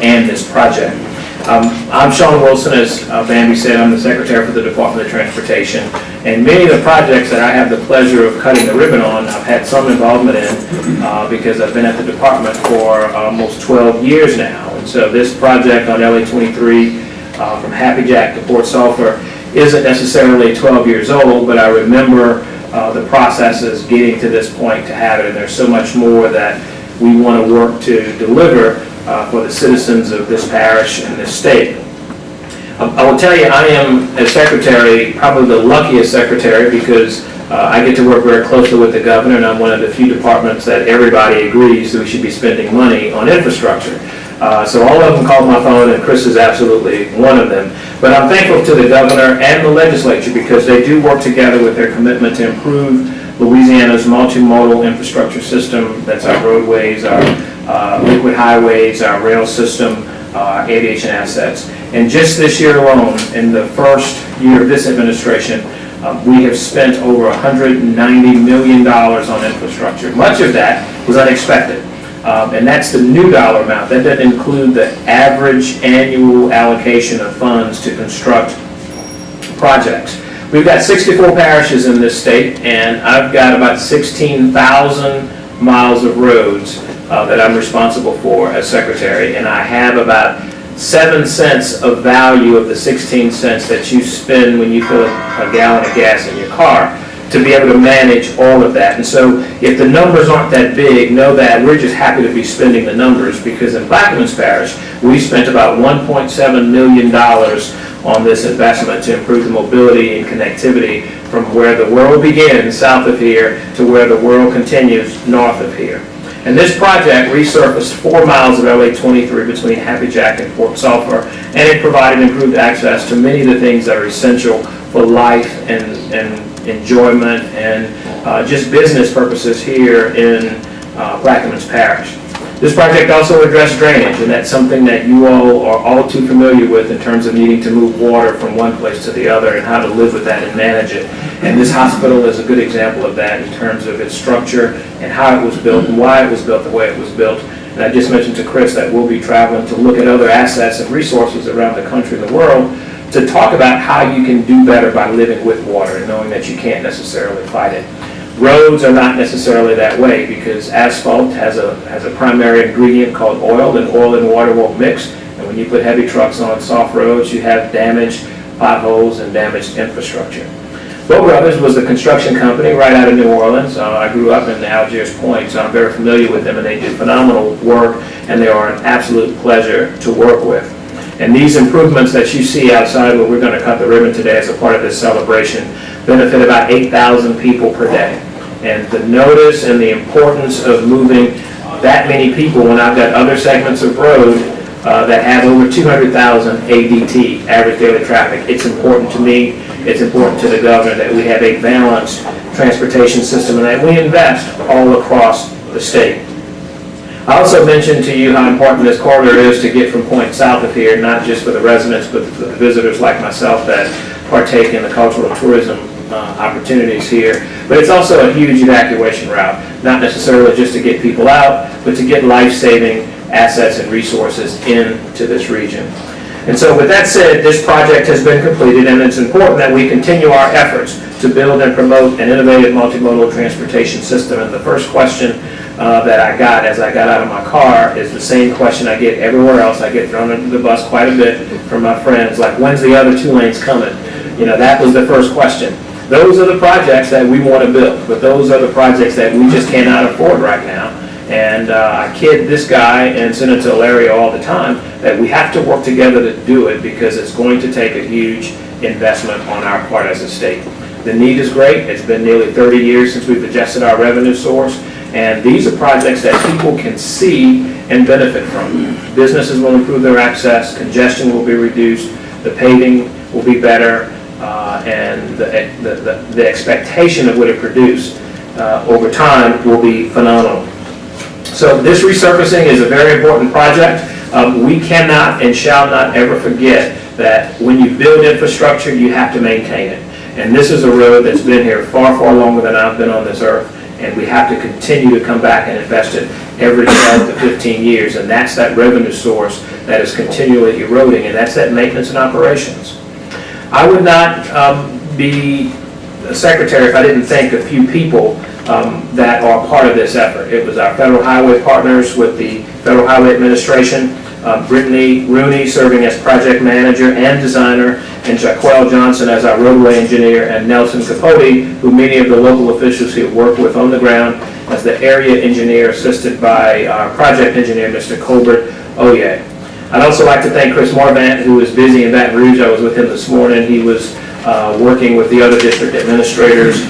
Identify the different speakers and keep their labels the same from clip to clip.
Speaker 1: and this project. I'm Sean Wilson, as Bambi said. I'm the Secretary for the Department of Transportation, and many of the projects that I have the pleasure of cutting the ribbon on, I've had some involvement in because I've been at the department for almost 12 years now. And so this project on LA 23 from Happy Jack to Port Sulphur isn't necessarily 12 years old, but I remember the processes getting to this point to have it, and there's so much more that we want to work to deliver for the citizens of this parish and this state. I will tell you, I am, as secretary, probably the luckiest secretary because I get to work very closely with the governor, and I'm one of the few departments that everybody agrees that we should be spending money on infrastructure. So all of them called my phone, and Chris is absolutely one of them. But I'm thankful to the governor and the legislature because they do work together with their commitment to improve Louisiana's multimodal infrastructure system. That's our roadways, our liquid highways, our rail system, aviation assets. And just this year alone, in the first year of this administration, we have spent over $190 million on infrastructure. Much of that was unexpected. And that's the new dollar amount. That doesn't include the average annual allocation of funds to construct projects. We've got 64 parishes in this state, and I've got about 16,000 miles of roads that I'm responsible for as secretary, and I have about 7 cents of value of the 16 cents that you spend when you fill a gallon of gas in your car to be able to manage all of that. And so if the numbers aren't that big, know that we're just happy to be spending the numbers, because in Plaquemines Parish, we spent about $1.7 million on this investment to improve the mobility and connectivity from where the world begins south of here to where the world continues north of here. And this project resurfaced 4 miles of LA 23 between Happy Jack and Port Sulphur, and it provided improved access to many of the things that are essential for life and enjoyment and just business purposes here in Plaquemines Parish. This project also addressed drainage, and that's something that you all are all too familiar with in terms of needing to move water from one place to the other and how to live with that and manage it. And this hospital is a good example of that in terms of its structure and how it was built and why it was built the way it was built. And I just mentioned to Chris that we'll be traveling to look at other assets and resources around the country and the world to talk about how you can do better by living with water and knowing that you can't necessarily fight it. Roads are not necessarily that way because asphalt has a primary ingredient called oil, and oil and water won't mix. And when you put heavy trucks on soft roads, you have damaged potholes and damaged infrastructure. Bow Brothers was the construction company right out of New Orleans. I grew up in Algiers Point, so I'm very familiar with them, and they do phenomenal work, and they are an absolute pleasure to work with. And these improvements that you see outside where we're going to cut the ribbon today as a part of this celebration benefit about 8,000 people per day. And the notice and the importance of moving that many people when I've got other segments of road that have over 200,000 ADT, average daily traffic, it's important to me, it's important to the governor that we have a balanced transportation system and that we invest all across the state. I also mentioned to you how important this corridor is to get from point south of here, not just for the residents, but for the visitors like myself that partake in the cultural tourism opportunities here. But it's also a huge evacuation route, not necessarily just to get people out, but to get life-saving assets and resources into this region. And so with that said, this project has been completed, and it's important that we continue our efforts to build and promote an innovative multimodal transportation system. And the first question that I got as I got out of my car is the same question I get everywhere else. I get thrown under the bus quite a bit from my friends, like, when's the other 2 lanes coming? You know, that was the first question. Those are the projects that we want to build, but those are the projects that we just cannot afford right now. And I kid this guy and Senator Alario all the time that we have to work together to do it because it's going to take a huge investment on our part as a state. The need is great. It's been nearly 30 years since we've adjusted our revenue source, and these are projects that people can see and benefit from. Businesses will improve their access, congestion will be reduced, the paving will be better, and the expectation of what it produces over time will be phenomenal. So this resurfacing is a very important project. We cannot and shall not ever forget that when you build infrastructure, you have to maintain it. And this is a road that's been here far, far longer than I've been on this earth, and we have to continue to come back and invest it every 12 to 15 years, and that's that revenue source that is continually eroding, and that's that maintenance and operations. I would not be a secretary if I didn't thank a few people that are part of this effort. It was our federal highway partners with the Federal Highway Administration, Brittany Rooney serving as project manager and designer, and Jaquel Johnson as our roadway engineer, and Nelson Capote, who many of the local officials who have worked with on the ground, as the area engineer, assisted by our project engineer, Mr. Colbert Oye. I'd also like to thank Chris Marvant, who is busy in Baton Rouge. I was with him this morning. He was working with the other district administrators.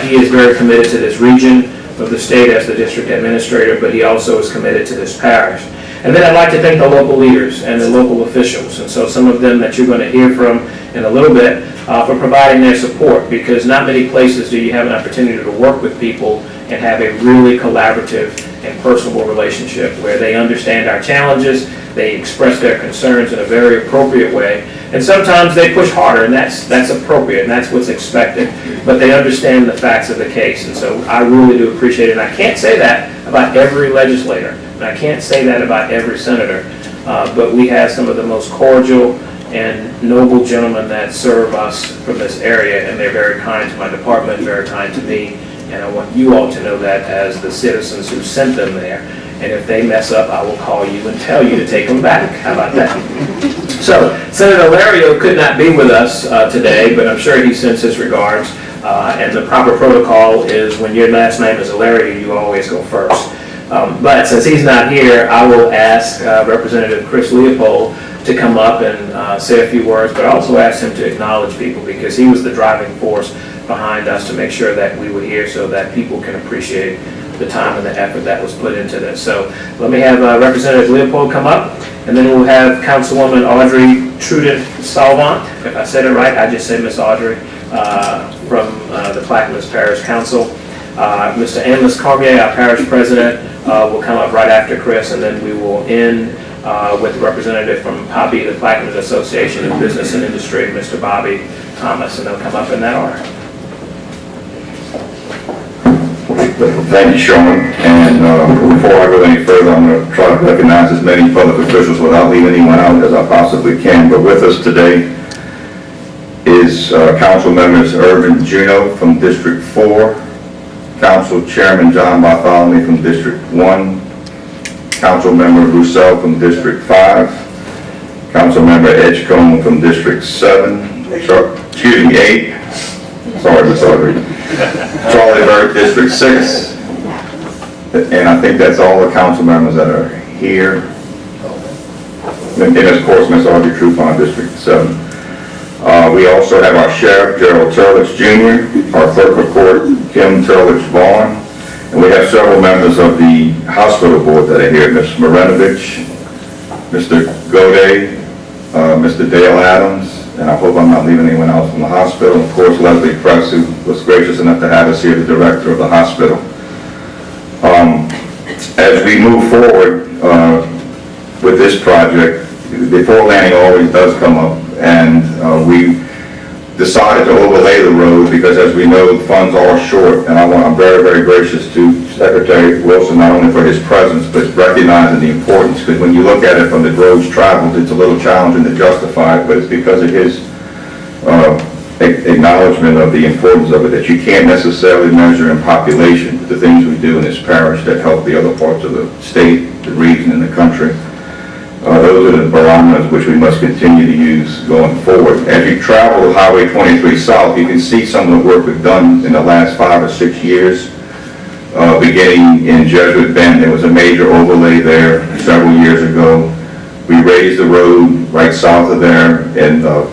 Speaker 1: He is very committed to this region of the state as the district administrator, but he also is committed to this parish. And then I'd like to thank the local leaders and the local officials, and so some of them that you're going to hear from in a little bit, for providing their support, because not many places do you have an opportunity to work with people and have a really collaborative and personable relationship where they understand our challenges, they express their concerns in a very appropriate way, and sometimes they push harder, and that's appropriate, and that's what's expected, but they understand the facts of the case, and so I really do appreciate it. And I can't say that about every legislator, and I can't say that about every senator, but we have some of the most cordial and noble gentlemen that serve us from this area, and they're very kind to my department, very kind to me, and I want you all to know that as the citizens who sent them there. And if they mess up, I will call you and tell you to take them back. How about that? So, Senator Lario could not be with us today, but I'm sure he sends his regards. And the proper protocol is when your last name is Lario, you always go first. But since he's not here, I will ask Representative Chris Leopold to come up and say a few words, but also ask him to acknowledge people, because he was the driving force behind us to make sure that we were here so that people can appreciate the time and the effort that was put into this. So let me have Representative Leopold come up, and then we'll have Councilwoman Audrey Trudon-Salvant. If I said it right, I just said Miss Audrey, from the Plaquemines Parish Council. Mr. Anlis Cormier, our parish president, will come up right after Chris, and then we will end with a representative from PABI, the Plaquemines Association of Business and Industry, Mr. Bobby Thomas, and they'll come up in that order.
Speaker 2: Thank you, Sean. And before I go any further, I'm going to try to recognize as many public officials without leaving anyone out as I possibly can. But with us today is Council Members Irvin Juneau from District 4, Council Chairman John Bartholomew from District 1, Council Member Roussel from District 5, Council Member Edgecombe from District 8. Sorry, Ms. Audrey. Charlie Bird, District 6, and I think that's all the council members that are here. And of course, Ms. Audrey Trufant, District 7. We also have our Sheriff, Gerald Turlich Jr., our Clerk of Court, Kim Turlich Vaughn, and we have several members of the hospital board that are here, Ms. Marinovich, Mr. Gode, Mr. Dale Adams, and I hope I'm not leaving anyone else from the hospital. Of course, Leslie Press, who was gracious enough to have us here, the director of the hospital. As we move forward with this project, before landing always does come up, and we decided to overlay the road because, as we know, the funds are short, and I'm very, very gracious to Secretary Wilson, not only for his presence, but recognizing the importance, because when you look at it from the roads traveled, it's a little challenging to justify it, but it's because of his acknowledgement of the importance of it that you can't necessarily measure in population the things we do in this parish that help the other parts of the state, the region, and the country. Those are the barometers which we must continue to use going forward. As you travel Highway 23 South, you can see some of the work we've done in the last 5 or 6 years. Beginning in Jesuit Bend, there was a major overlay there several years ago. We raised the road right south of there in the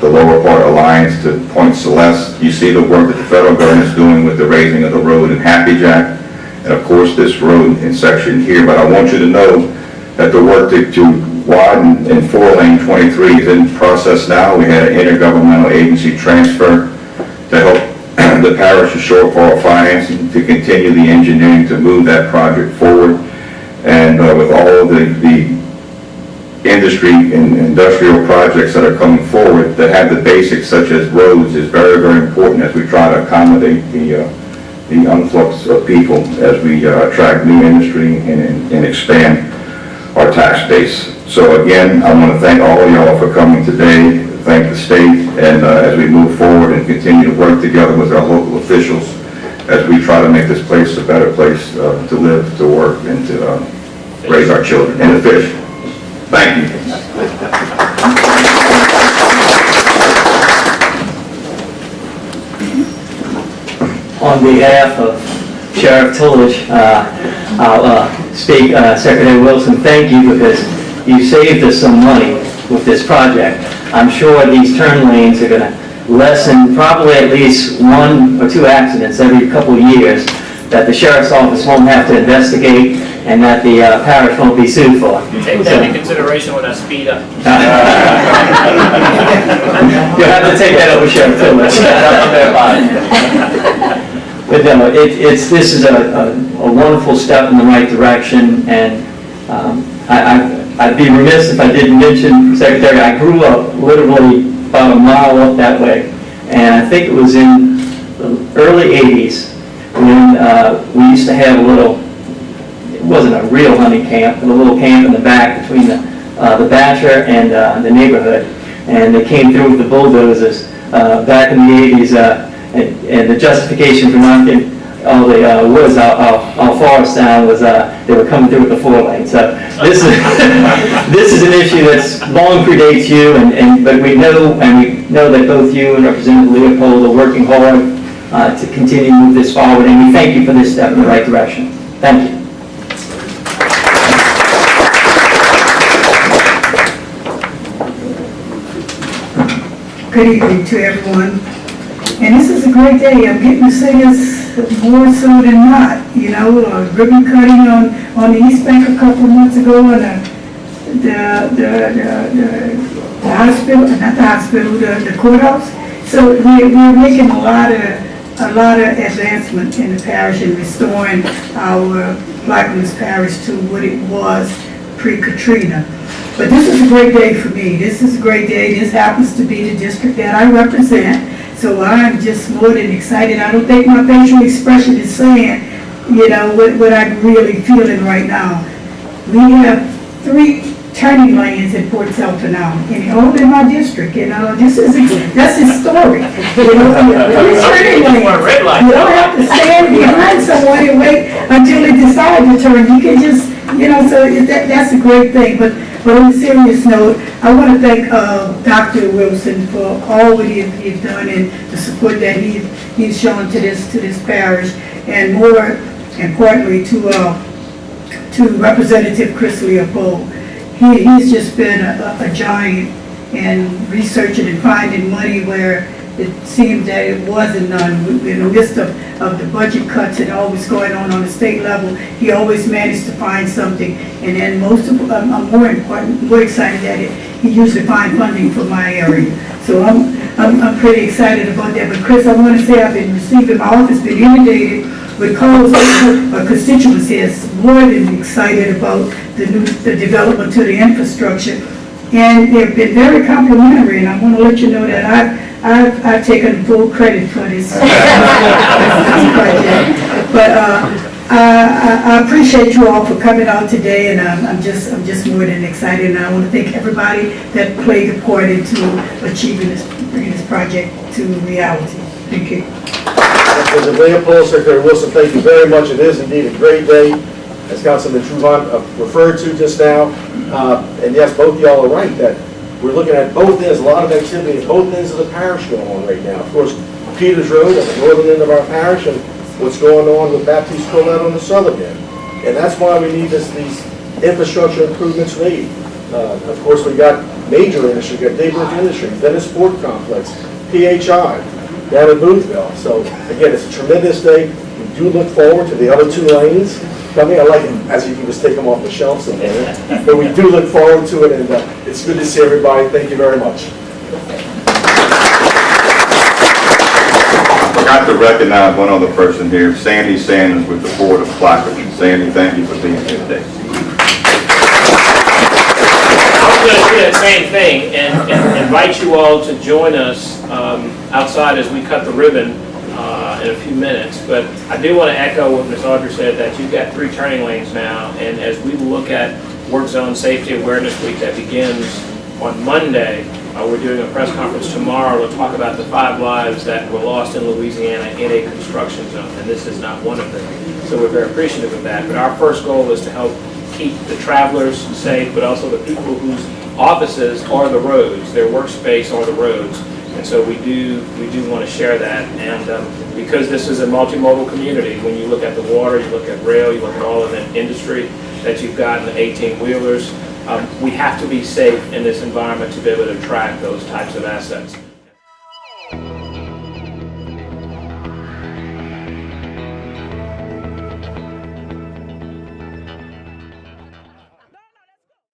Speaker 2: lower part of Alliance to Point Celeste. You see the work that the federal government is doing with the raising of the road in Happy Jack, and of course this road in section here. But I want you to know that the work to widen in 4-lane 23 is in process now. We had an intergovernmental agency transfer to help the parish of shortfall financing to continue the engineering to move that project forward. And with all the industry and industrial projects that are coming forward that have the basics such as roads is very, very important as we try to accommodate the the influx of people as we attract new industry and expand our tax base. So again, I want to thank all of y'all for coming today, thank the state, and as we move forward and continue to work together with our local officials as we try to make this place a better place to live, to work, and to raise our children, and to fish. Thank you.
Speaker 3: On behalf of Sheriff Tillage, I'll speak, Secretary Wilson, thank you, because you saved us some money with this project. I'm sure these turn lanes are going to lessen probably at least 1 or 2 accidents every couple of years that the Sheriff's Office won't have to investigate and that the parish won't be sued for.
Speaker 1: Take that into consideration when I speed up.
Speaker 3: You'll have to take that over, Sheriff Tillage. But no, this is a wonderful step in the right direction, and I'd be remiss if I didn't mention, Secretary, I grew up literally about a mile up that way, and I think it was in the early 80s when we used to have a little, it wasn't a real hunting camp, but a little camp in the back between the Bachelor and the neighborhood, and they came through with the bulldozers back in the 80s, and the justification for knocking all the woods our forest down was they were coming through with the 4-lane. So this is this is an issue that's long predates you, but we know that both you and Representative Leopold are working hard to continue to move this forward, and we thank you for this step in the right direction. Thank you.
Speaker 4: Good evening to everyone. And this is a great day. I'm getting to say this more so than not. You know, ribbon cutting on the East Bank a couple of months ago, and the hospital, not the hospital, the courthouse. So we're making a lot of advancement in the parish and restoring our Plaquemines Parish to what it was pre-Katrina. But this is a great day for me. This is a great day. This happens to be the district that I represent. So I'm just more than excited. I don't think my facial expression is saying, you know, what I'm really feeling right now. We have 3 turning lanes in Port Sulphur now, and all in my district. You know, that's historic. You know, 3 turning lanes. You don't have to stand behind someone and wait until they decide to turn. You can just, you know, so that's a great thing. But on a serious note, I want to thank Dr. Wilson for all that he's done and the support that he's shown to this parish, and more importantly to Representative Chris Leopold. He's just been a giant in researching and finding money where it seemed that it wasn't none. In the midst of the budget cuts and always going on the state level, he always managed to find something. And then I'm more excited that he usually finds funding for my area. So I'm pretty excited about that. But Chris, I want to say I've been receiving, my office been inundated with calls. Our constituency is more than excited about the development to the infrastructure. And they've been very complimentary, and I want to let you know that I've taken full credit for this project. But I appreciate you all for coming out today, and I'm just more than excited. And I want to thank everybody that played a part into achieving bringing this project to reality. Thank you.
Speaker 5: President Leopold, Secretary Wilson, thank you very much. It is indeed a great day, as Councilman Truvant referred to just now. And yes, both of y'all are right that we're looking at both ends, a lot of activity at both ends of the parish going on right now. Of course, Peters Road at the northern end of our parish, and what's going on with Baptiste Colette on the southern end. And that's why we need these infrastructure improvements made. Of course, we got major industry, we got Daybrook Industries, Venice Sport Complex, PHI, down in Boothville. So again, it's a tremendous day. We do look forward to the other 2 lanes coming. I like it as you can just take them off the shelves a minute. But we do look forward to it, and it's good to see everybody. Thank you very much.
Speaker 2: I forgot to recognize one other person here, Sandy Sanders with the Board of Plaquemines. Sandy, thank you for being here today.
Speaker 1: I was going to do that same thing and invite you all to join us outside as we cut the ribbon in a few few minutes, but I do want to echo what Ms. Audrey said, that you've got 3 turning lanes now, and as we look at Work Zone Safety Awareness Week that begins on Monday, we're doing a press conference tomorrow to talk about the 5 lives that were lost in Louisiana in a construction zone, and this is not one of them. So we're very appreciative of that, but our first goal is to help keep the travelers safe, but also the people whose offices are the roads, their workspace are the roads. And so we do want to share that, and because this is a multimodal community, when you look at the water, you look at rail, you look at all of the industry that you've got in the 18-wheelers, we have to be safe in this environment to be able to track those types of assets.